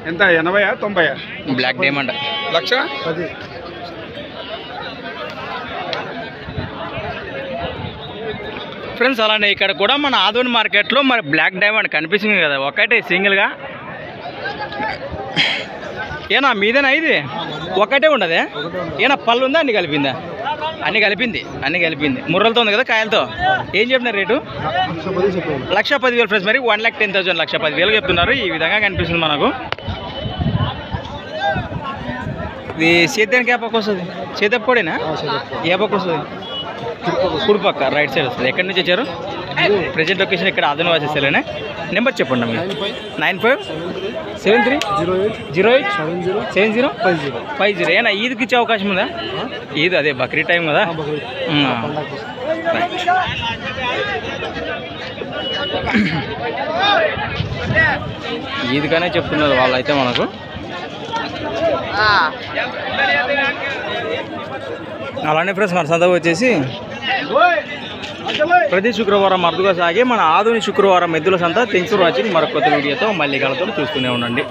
ఎంత 80 90? Black diamond 1,10,000. Friends అలానే ఇక్కడ కూడా మన ఆదోని మార్కెట్లో మరి బ్లాక్ డైమండ్ కనిపిస్తుంది కదా, ఒకటే సింగిల్గా. ఏనా మీదేనా ఇది? ఒకటే ఉండదే? ఏనా పళ్ళు ఉందా? అన్ని కలిపిందా? అన్ని కలిపింది. ముర్రలతో ఉంది కదా, కాయలతో. ఏం చెప్పినారు రేటు? 1,10,000 ఫ్రెండ్స్. మరి 1,10,000, 1,10,000 చెప్తున్నారు. ఈ విధంగా కనిపిస్తుంది మనకు. ఇది సేద్యానికి ఏ పక్క వస్తుంది? సేద్యపు కోడేనా? ఏ పక్క వస్తుంది? కుడిపక్క, రైట్ సైడ్ వస్తుంది. ఎక్కడి నుంచి వచ్చారు? ప్రెజెంట్ లొకేషన్ ఇక్కడ ఆదోని వాసేసేలేనా? నెంబర్ చెప్పండి మీరు. 9573087050. ఏనా ఈద్కి ఇచ్చే అవకాశం ఉందా? ఈద్ అదే బక్రీద్ టైం కదా. ఈద్గానే చెప్తున్నారు వాళ్ళైతే మనకు. అలానే ఫ్రెండ్స్ మన సంత వచ్చేసి ప్రతి శుక్రవారం అరుదుగా సాగే మన ఆదోని శుక్రవారం ఎద్దుల సంత. Thanks for watching. మరొక కొత్త వీడియోతో మళ్ళీ కలుద్దాం. చూస్తూనే ఉండండి.